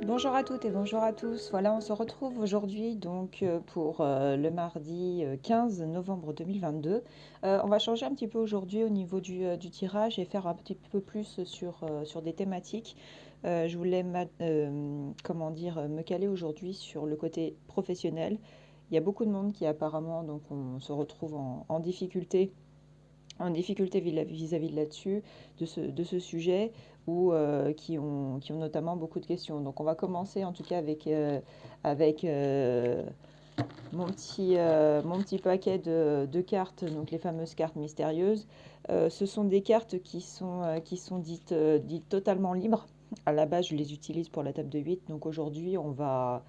Bonjour à toutes et bonjour à tous. Voilà, on se retrouve aujourd'hui donc pour le mardi 15 novembre 2022. On va changer un petit peu aujourd'hui au niveau du tirage et faire un petit peu plus sur des thématiques. Je voulais comment dire, me caler aujourd'hui sur le côté professionnel. Il y a beaucoup de monde qui apparemment donc on se retrouve en difficulté vis-à-vis de là-dessus, de ce sujet, ou qui ont notamment beaucoup de questions. Donc on va commencer en tout cas avec mon petit paquet de cartes, donc les fameuses cartes mystérieuses. Ce sont des cartes qui sont dites totalement libres. À la base, je les utilise pour la table de 8. Donc aujourd'hui, on va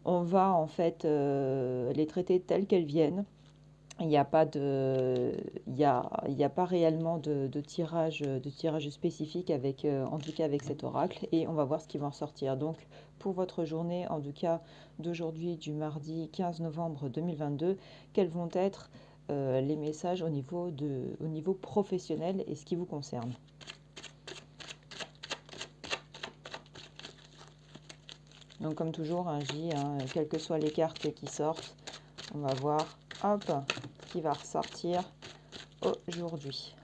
en fait les traiter telles qu'elles viennent. Il n'y a pas de, il y a pas réellement de tirage spécifique avec, en tout cas avec cet oracle, et on va voir ce qui va en sortir. Donc, pour votre journée, en tout cas d'aujourd'hui, du mardi 15 novembre 2022, quels vont être les messages au niveau professionnel et ce qui vous concerne. Donc, comme toujours, un J, hein, quelles que soient les cartes qui sortent, on va voir, hop, ce qui va ressortir aujourd'hui.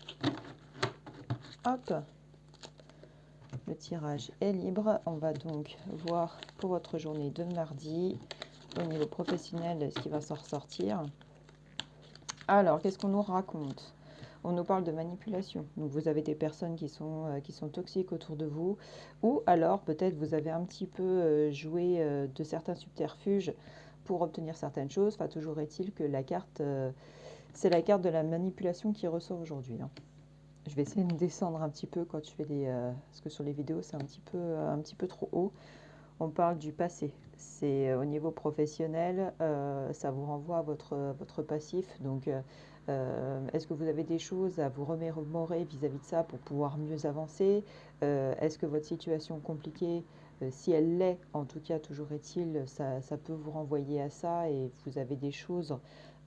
Hop, le tirage est libre. On va donc voir pour votre journée de mardi, au niveau professionnel, ce qui va s'en ressortir. Alors, qu'est-ce qu'on nous raconte? On nous parle de manipulation. Donc, vous avez des personnes qui sont toxiques autour de vous, ou alors peut-être vous avez un petit peu joué de certains subterfuges pour obtenir certaines choses. Enfin, toujours est-il que la carte, c'est la carte de la manipulation qui ressort aujourd'hui, hein. Je vais essayer de descendre un petit peu quand je fais parce que sur les vidéos, c'est un petit peu trop haut. On parle du passé. C'est au niveau professionnel, ça vous renvoie à votre passif. Donc, est-ce que vous avez des choses à vous remémorer vis-à-vis de ça pour pouvoir mieux avancer? Est-ce que votre situation compliquée, si elle l'est, en tout cas, toujours est-il, ça peut vous renvoyer à ça et vous avez des choses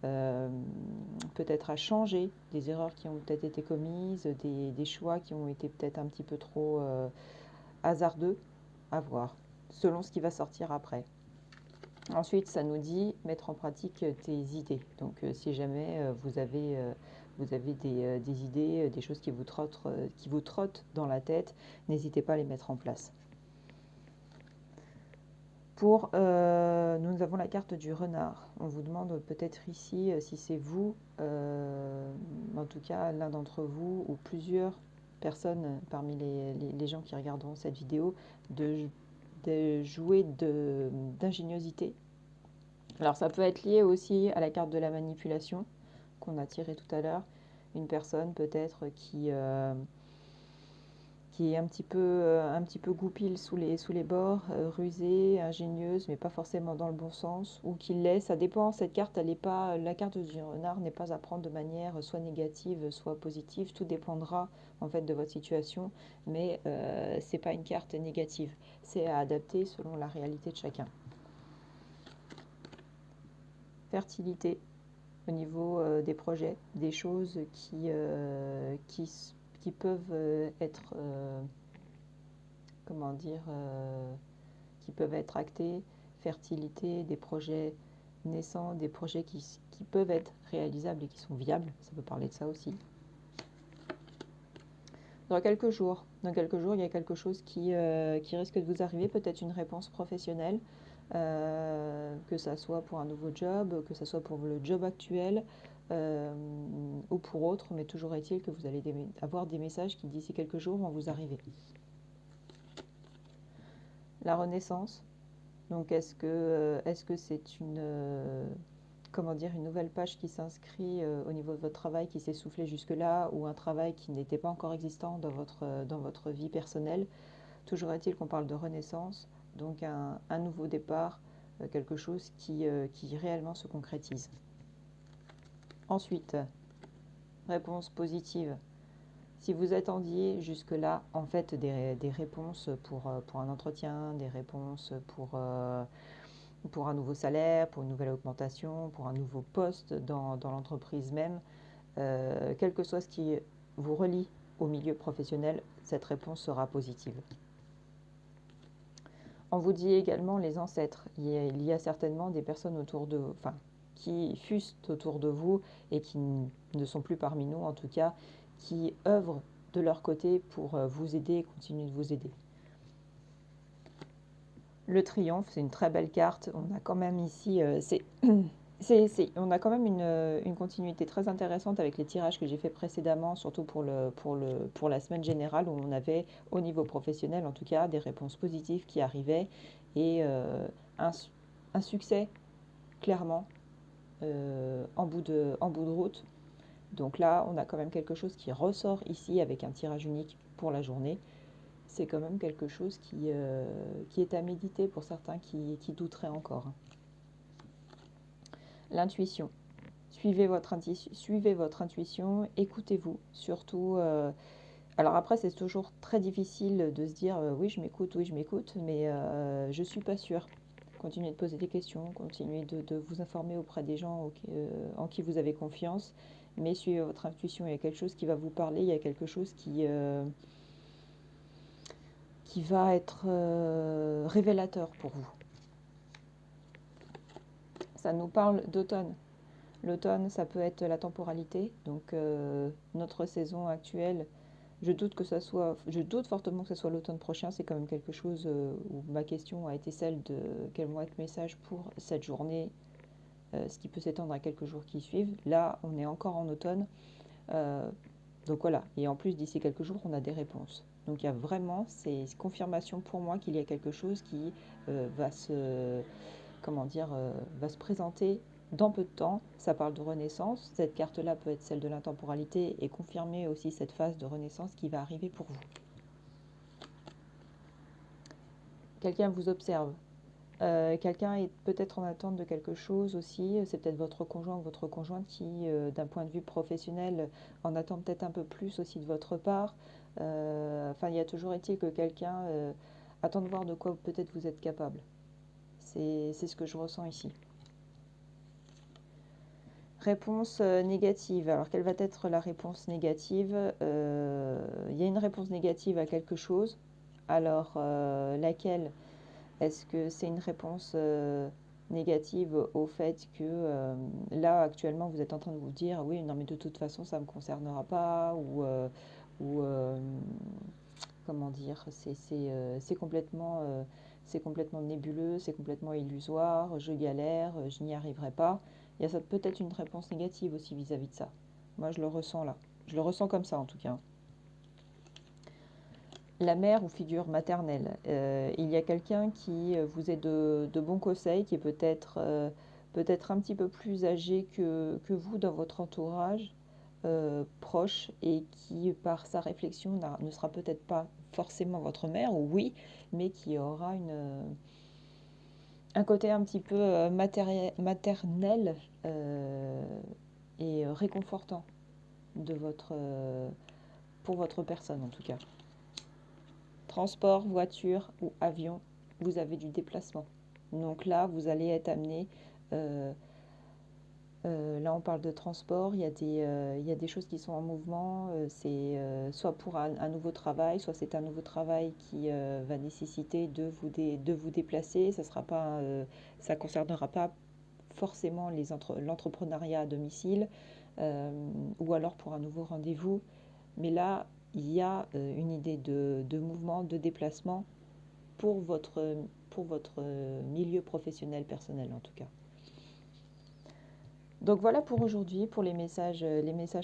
euh, peut-être à changer, des erreurs qui ont peut-être été commises, des choix qui ont été peut-être un petit peu trop hasardeux, à voir, selon ce qui va sortir après. Ensuite, ça nous dit mettre en pratique tes idées. Donc, si jamais vous avez des idées, des choses qui vous trottent dans la tête, n'hésitez pas à les mettre en place. Nous avons la carte du renard. On vous demande peut-être ici si c'est vous, en tout cas l'un d'entre vous ou plusieurs personnes parmi les gens qui regarderont cette vidéo, de jouer d'ingéniosité. Alors ça peut être lié aussi à la carte de la manipulation qu'on a tirée tout à l'heure. Une personne peut-être qui est un petit peu goupille sous les bords, rusée, ingénieuse, mais pas forcément dans le bon sens, ou qui l'est, ça dépend. Cette carte, elle est pas, la carte du renard n'est pas à prendre de manière soit négative, soit positive. Tout dépendra en fait de votre situation, mais c'est pas une carte négative. C'est à adapter selon la réalité de chacun. Fertilité au niveau des projets, des choses qui peuvent être comment dire, qui peuvent être actés, fertilité, des projets naissants, des projets qui peuvent être réalisables et qui sont viables, ça peut parler de ça aussi. Dans quelques jours, il y a quelque chose qui risque de vous arriver, peut-être une réponse professionnelle, que ça soit pour un nouveau job, que ça soit pour le job actuel, ou pour autre, mais toujours est-il que vous allez avoir des messages qui d'ici quelques jours vont vous arriver. La renaissance. Donc est-ce que c'est comment dire, une nouvelle page qui s'inscrit au niveau de votre travail qui s'est soufflé jusque-là, ou un travail qui n'était pas encore existant dans votre vie personnelle? Toujours est-il qu'on parle de renaissance, donc un nouveau départ, quelque chose qui réellement se concrétise. Ensuite, réponse positive. Si vous attendiez jusque-là, en fait, des réponses pour un entretien, des réponses pour un nouveau salaire, pour une nouvelle augmentation, pour un nouveau poste dans l'entreprise même, quel que soit ce qui vous relie au milieu professionnel, cette réponse sera positive. On vous dit également les ancêtres. Il y a certainement des personnes autour de, enfin, qui fussent autour de vous et qui ne sont plus parmi nous, en tout cas, qui œuvrent de leur côté pour vous aider et continuer de vous aider. Le triomphe, c'est une très belle carte. On a quand même ici, on a quand même une continuité très intéressante avec les tirages que j'ai fait précédemment, surtout pour la semaine générale où on avait, au niveau professionnel en tout cas, des réponses positives qui arrivaient et un, un succès clairement en bout de route. Donc là, on a quand même quelque chose qui ressort ici avec un tirage unique pour la journée. C'est quand même quelque chose qui est à méditer pour certains qui douteraient encore. L'intuition. Suivez votre intuition, écoutez-vous. Surtout, alors après, c'est toujours très difficile de se dire oui, je m'écoute, mais je ne suis pas sûre. Continuez de poser des questions, continuez de vous informer auprès des gens en qui vous avez confiance, mais suivez votre intuition. Il y a quelque chose qui va vous parler, il y a quelque chose qui va être révélateur pour vous. Ça nous parle d'automne. L'automne, ça peut être la temporalité, donc notre saison actuelle. Je doute fortement que ce soit l'automne prochain. C'est quand même quelque chose où ma question a été celle de quel vont être mes messages pour cette journée, ce qui peut s'étendre à quelques jours qui suivent. Là, on est encore en automne. Donc voilà. Et en plus, d'ici quelques jours, on a des réponses. Donc il y a vraiment ces confirmations pour moi qu'il y a quelque chose qui va se présenter dans peu de temps. Ça parle de renaissance. Cette carte-là peut être celle de l'intemporalité et confirmer aussi cette phase de renaissance qui va arriver pour vous. Quelqu'un vous observe. Quelqu'un est peut-être en attente de quelque chose aussi. C'est peut-être votre conjoint ou votre conjointe qui, d'un point de vue professionnel, en attend peut-être un peu plus aussi de votre part. Il y a toujours été que quelqu'un attend de voir de quoi peut-être vous êtes capable. C'est ce que je ressens ici. Réponse négative. Alors, quelle va être la réponse négative? Il y a une réponse négative à quelque chose. Alors, laquelle? Est-ce que c'est une réponse négative au fait que là, actuellement, vous êtes en train de vous dire, oui, non, mais de toute façon, ça ne me concernera pas, ou comment dire, c'est complètement nébuleux, c'est complètement illusoire, je galère, je n'y arriverai pas. Il y a peut-être une réponse négative aussi vis-à-vis de ça. Moi, je le ressens là. Je le ressens comme ça, en tout cas. La mère ou figure maternelle. Il y a quelqu'un qui vous est de bons conseils, qui est peut-être un petit peu plus âgé que vous dans votre entourage proche et qui, par sa réflexion, ne sera peut-être pas forcément votre mère, ou oui, mais qui aura un côté un petit peu maternel et réconfortant pour votre personne en tout cas. Transport, voiture ou avion, vous avez du déplacement. Donc là, vous allez être amené, là on parle de transport, il y a des choses qui sont en mouvement, c'est soit pour un nouveau travail, soit c'est un nouveau travail qui va nécessiter de vous déplacer. Ça ne concernera pas forcément l'entrepreneuriat à domicile ou alors pour un nouveau rendez-vous. Mais là, il y a une idée de mouvement, de déplacement pour votre milieu professionnel personnel en tout cas. Donc voilà pour aujourd'hui, pour les messages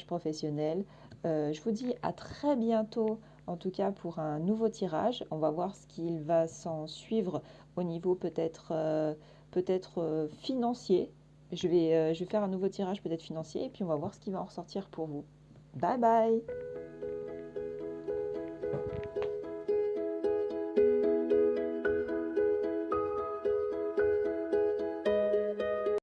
professionnels. Je vous dis à très bientôt, en tout cas pour un nouveau tirage. On va voir ce qu'il va s'en suivre au niveau peut-être financier. Je vais faire un nouveau tirage peut-être financier et puis on va voir ce qui va en ressortir pour vous. Bye bye!